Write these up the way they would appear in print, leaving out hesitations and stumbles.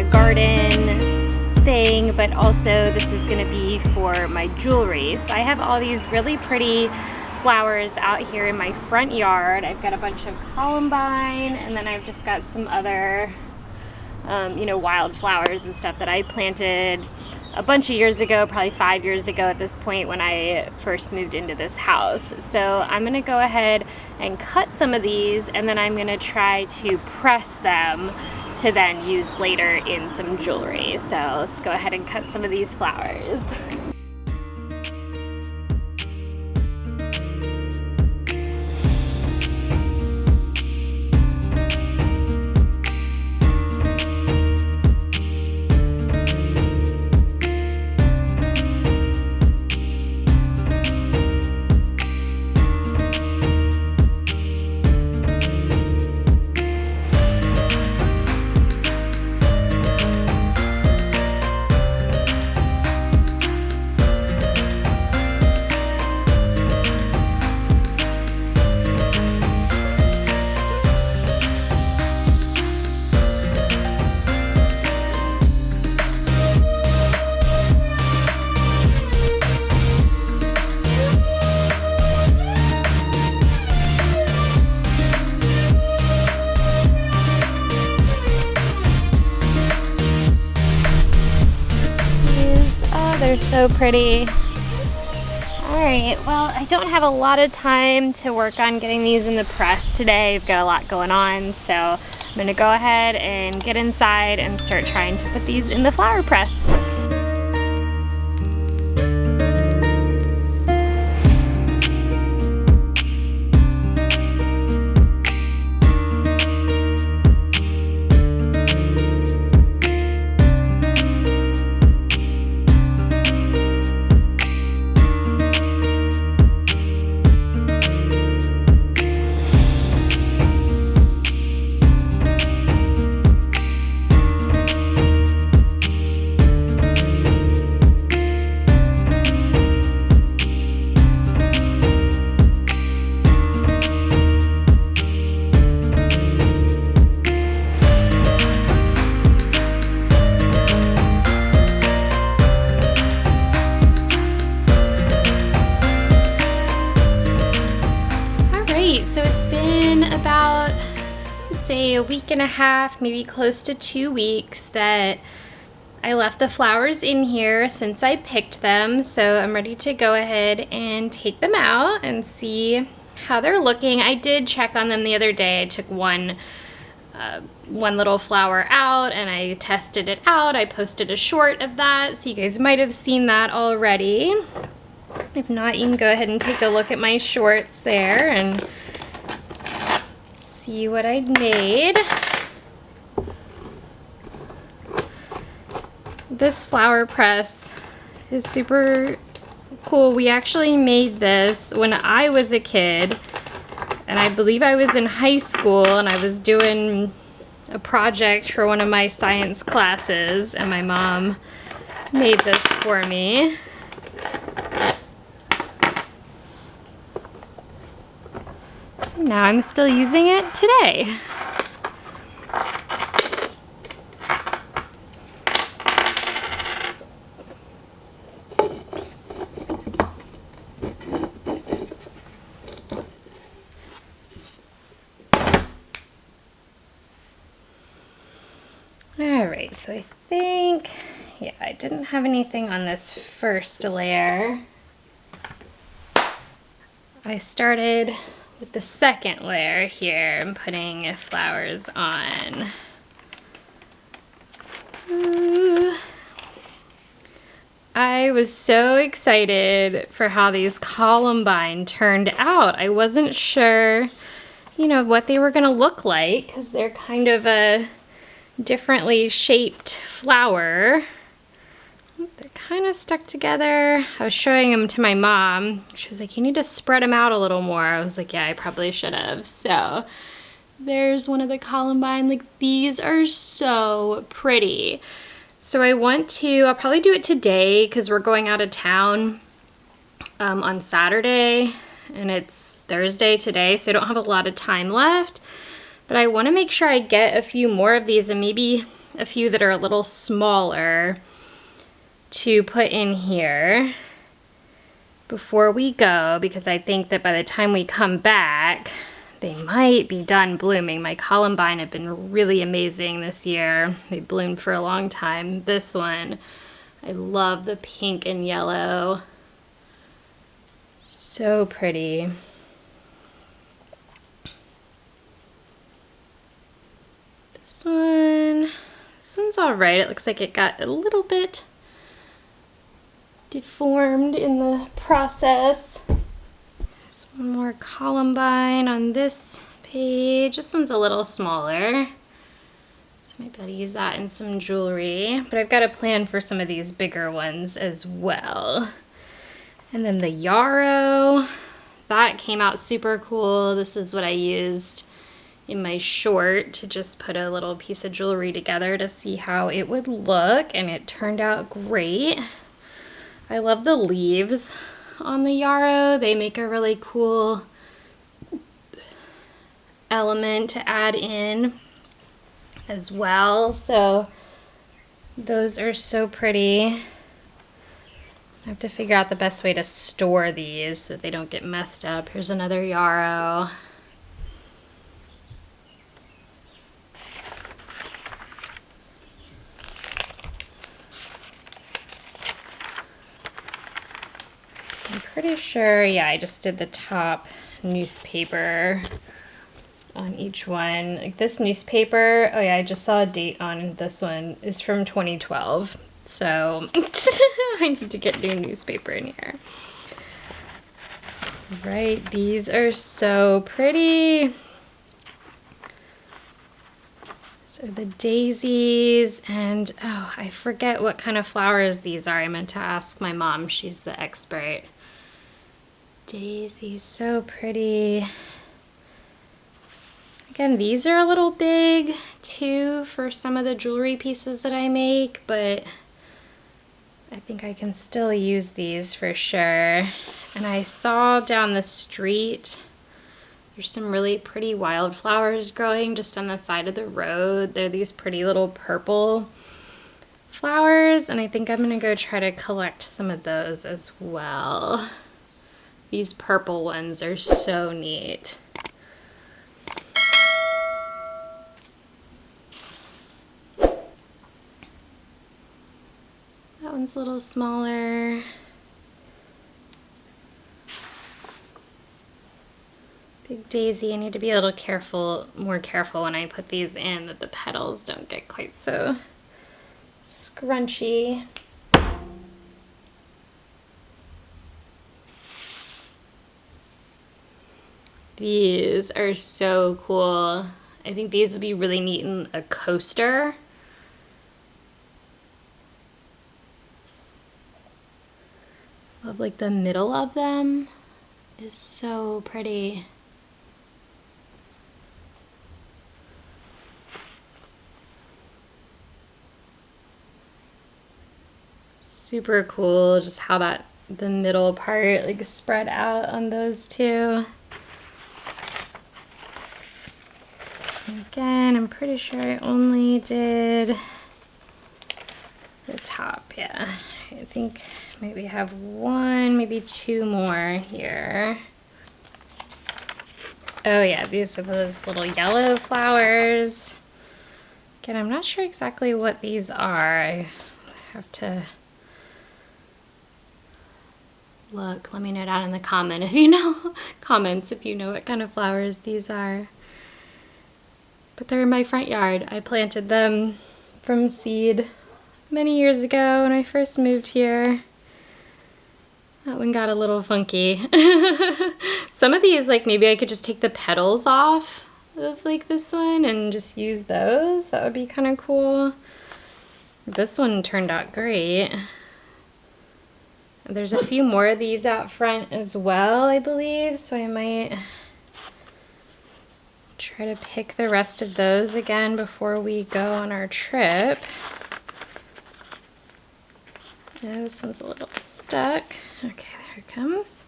a garden thing, but also this is gonna be for my jewelry. So I have all these really pretty flowers out here in my front yard. I've got a bunch of columbine, and then I've just got some other you know, wildflowers and stuff that I planted a bunch of years ago, probably 5 years ago at this point when I first moved into this house. So I'm gonna go ahead and cut some of these, and then I'm gonna try to press them to then use later in some jewelry. So let's go ahead and cut some of these flowers. They're so pretty. Alright, well, I don't have a lot of time to work on getting these in the press today. I've got a lot going on, so I'm gonna go ahead and get inside and start trying to put these in the flower press. So it's been about, say, a week and a half, maybe close to 2 weeks that I left the flowers in here since I picked them. So I'm ready to go ahead and take them out and see how they're looking. I did check on them the other day. I took one little flower out and I tested it out. I posted a short of that, so you guys might have seen that already. If not, you can go ahead and take a look at my shorts there and see what I made. This flower press is super cool. We actually made this when I was a kid, and I believe I was in high school and I was doing a project for one of my science classes, and my mom made this for me. Now I'm still using it today. Alright, so I think, yeah, I didn't have anything on this first layer. I started with the second layer here and putting flowers on. Ooh. I was so excited for how these columbine turned out. I wasn't sure, you know, what they were gonna look like because they're kind of a differently shaped flower. They're kind of stuck together. I was showing them to my mom. She was like, you need to spread them out a little more. I was like, yeah, I probably should have. So there's one of the columbine. Like, these are so pretty. So I'll probably do it today because we're going out of town on Saturday, and it's Thursday today, so I don't have a lot of time left. But I want to make sure I get a few more of these and maybe a few that are a little smaller to put in here before we go, because I think that by the time we come back, they might be done blooming. My columbine have been really amazing this year. They bloomed for a long time. This one, I love the pink and yellow. So pretty. This one's all right. It looks like it got a little bit deformed in the process. There's one more columbine on this page. This one's a little smaller, so maybe I'll use that in some jewelry, but I've got a plan for some of these bigger ones as well. And then the yarrow, that came out super cool. This is what I used in my short to just put a little piece of jewelry together to see how it would look, and it turned out great. I love the leaves on the yarrow. They make a really cool element to add in as well. So those are so pretty. I have to figure out the best way to store these so that they don't get messed up. Here's another yarrow. I'm pretty sure, yeah, I just did the top newspaper on each one. Like this newspaper, oh yeah, I just saw a date on this one, is from 2012. So I need to get new newspaper in here. Right, these are so pretty. So the daisies, and oh, I forget what kind of flowers these are. I meant to ask my mom, she's the expert. Daisies, so pretty. Again, these are a little big too for some of the jewelry pieces that I make, but I think I can still use these for sure. And I saw down the street, there's some really pretty wildflowers growing just on the side of the road. They're these pretty little purple flowers, and I think I'm gonna go try to collect some of those as well. These purple ones are so neat. That one's a little smaller. Big daisy. I need to be a little careful, more careful when I put these in, that the petals don't get quite so scrunchy. These are so cool. I think these would be really neat in a coaster. Love like the middle of them is so pretty. Super cool just how that the middle part like spread out on those two. Again, I'm pretty sure I only did the top, yeah. I think maybe have one, maybe two more here. Oh yeah, these are those little yellow flowers. Again, I'm not sure exactly what these are. I have to look. Let me know down in the comments if you know what kind of flowers these are. But they're in my front yard. I planted them from seed many years ago when I first moved here. That one got a little funky. Some of these, like maybe I could just take the petals off of like this one and just use those. That would be kind of cool. This one turned out great. There's a few more of these out front as well, I believe, so I might try to pick the rest of those again before we go on our trip. Yeah, this one's a little stuck. Okay, there it comes.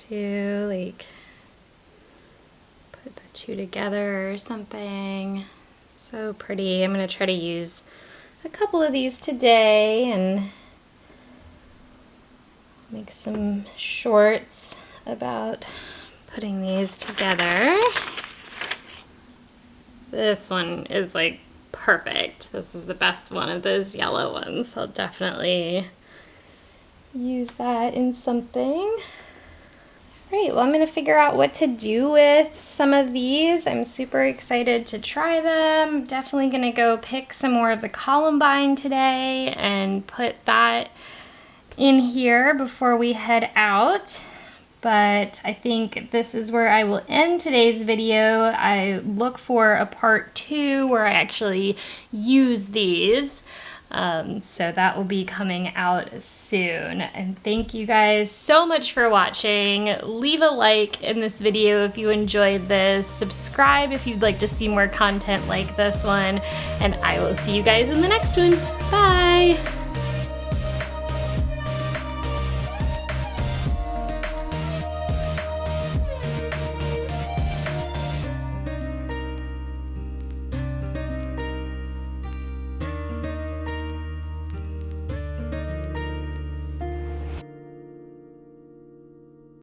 to like put the two together or something. So pretty. I'm gonna try to use a couple of these today and make some shorts about putting these together. This one is like perfect. This is the best one of those yellow ones. I'll definitely use that in something. Great, well I'm gonna figure out what to do with some of these. I'm super excited to try them. Definitely gonna go pick some more of the columbine today and put that in here before we head out. But I think this is where I will end today's video. I look for a part 2 where I actually use these. So that will be coming out soon. And thank you guys so much for watching. Leave a like in this video if you enjoyed this. Subscribe if you'd like to see more content like this one. And I will see you guys in the next one. Bye!